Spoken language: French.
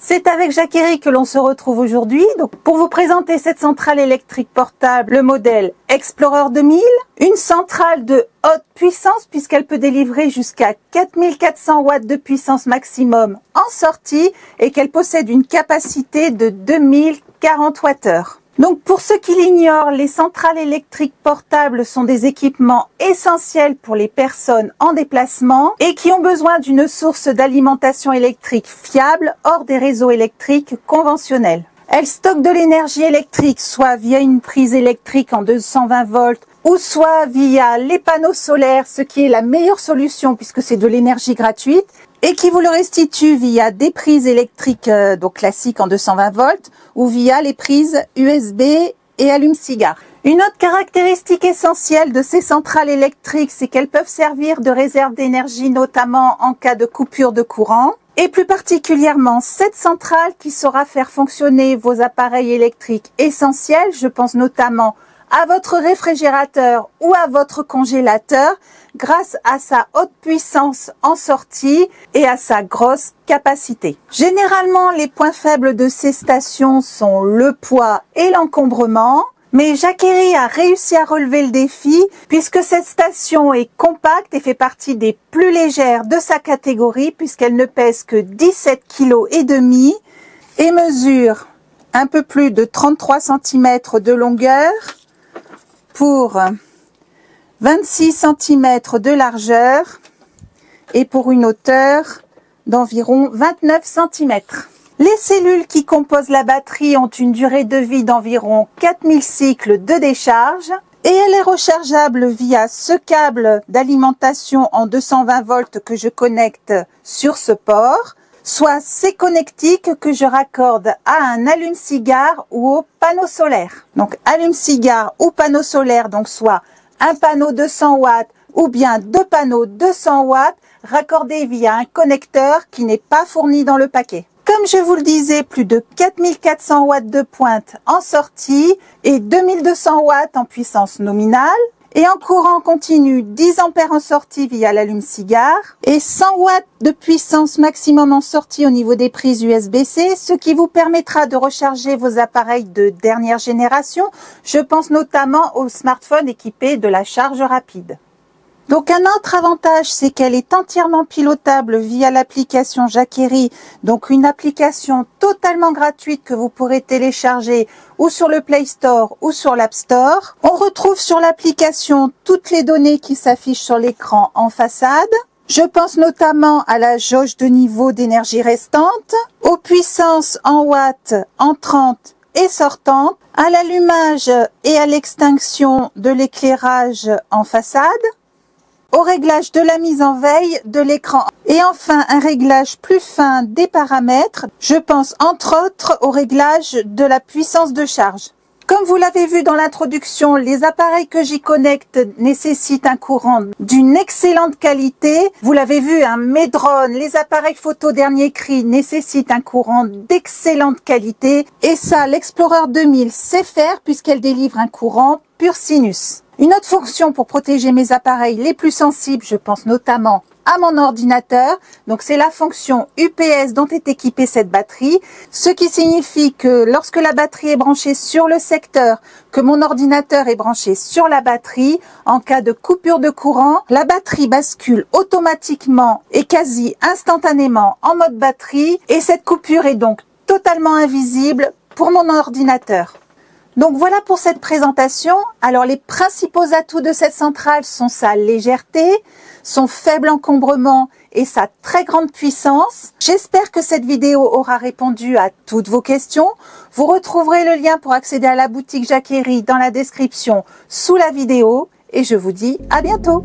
C'est avec Jacquerie que l'on se retrouve aujourd'hui pour vous présenter cette centrale électrique portable, le modèle Explorer 2000. Une centrale de haute puissance puisqu'elle peut délivrer jusqu'à 4400 watts de puissance maximum en sortie et qu'elle possède une capacité de 2040 Wh. Donc pour ceux qui l'ignorent, les centrales électriques portables sont des équipements essentiels pour les personnes en déplacement et qui ont besoin d'une source d'alimentation électrique fiable hors des réseaux électriques conventionnels. Elles stockent de l'énergie électrique soit via une prise électrique en 220 volts ou soit via les panneaux solaires, ce qui est la meilleure solution puisque c'est de l'énergie gratuite et qui vous le restitue via des prises électriques donc classiques en 220 volts ou via les prises USB et allume-cigare. Une autre caractéristique essentielle de ces centrales électriques, c'est qu'elles peuvent servir de réserve d'énergie notamment en cas de coupure de courant. Et plus particulièrement cette centrale qui saura faire fonctionner vos appareils électriques essentiels, je pense notamment à votre réfrigérateur ou à votre congélateur grâce à sa haute puissance en sortie et à sa grosse capacité. Généralement, les points faibles de ces stations sont le poids et l'encombrement. Mais Jacquerie a réussi à relever le défi puisque cette station est compacte et fait partie des plus légères de sa catégorie puisqu'elle ne pèse que 17,5 kg et mesure un peu plus de 33 cm de longueur pour 26 cm de largeur et pour une hauteur d'environ 29 cm. Les cellules qui composent la batterie ont une durée de vie d'environ 4000 cycles de décharge et elle est rechargeable via ce câble d'alimentation en 220 volts que je connecte sur ce port, soit ces connectiques que je raccorde à un allume-cigare ou au panneau solaire. Donc allume-cigare ou panneau solaire, donc soit un panneau 200 watts ou bien deux panneaux 200 watts raccordés via un connecteur qui n'est pas fourni dans le paquet. Comme je vous le disais, plus de 4400 watts de pointe en sortie et 2200 watts en puissance nominale. Et en courant continu, 10 ampères en sortie via l'allume-cigare et 100 watts de puissance maximum en sortie au niveau des prises USB-C, ce qui vous permettra de recharger vos appareils de dernière génération. Je pense notamment aux smartphones équipés de la charge rapide. Donc un autre avantage, c'est qu'elle est entièrement pilotable via l'application Jacquerie, donc une application totalement gratuite que vous pourrez télécharger ou sur le Play Store ou sur l'App Store. On retrouve sur l'application toutes les données qui s'affichent sur l'écran en façade. Je pense notamment à la jauge de niveau d'énergie restante, aux puissances en watts entrantes et sortantes, à l'allumage et à l'extinction de l'éclairage en façade, au réglage de la mise en veille de l'écran et enfin un réglage plus fin des paramètres. Je pense entre autres au réglage de la puissance de charge. Comme vous l'avez vu dans l'introduction, les appareils que j'y connecte nécessitent un courant d'une excellente qualité. Vous l'avez vu, mes drones, les appareils photo dernier cri nécessitent un courant d'excellente qualité. Et ça, l'Explorer 2000 sait faire puisqu'elle délivre un courant pur sinus. Une autre fonction pour protéger mes appareils les plus sensibles, je pense notamment à mon ordinateur. Donc c'est la fonction UPS dont est équipée cette batterie, ce qui signifie que lorsque la batterie est branchée sur le secteur, que mon ordinateur est branché sur la batterie, en cas de coupure de courant, la batterie bascule automatiquement et quasi instantanément en mode batterie et cette coupure est donc totalement invisible pour mon ordinateur. Donc voilà pour cette présentation. Alors les principaux atouts de cette centrale sont sa légèreté, son faible encombrement et sa très grande puissance. J'espère que cette vidéo aura répondu à toutes vos questions. Vous retrouverez le lien pour accéder à la boutique Jacquerie dans la description sous la vidéo et je vous dis à bientôt.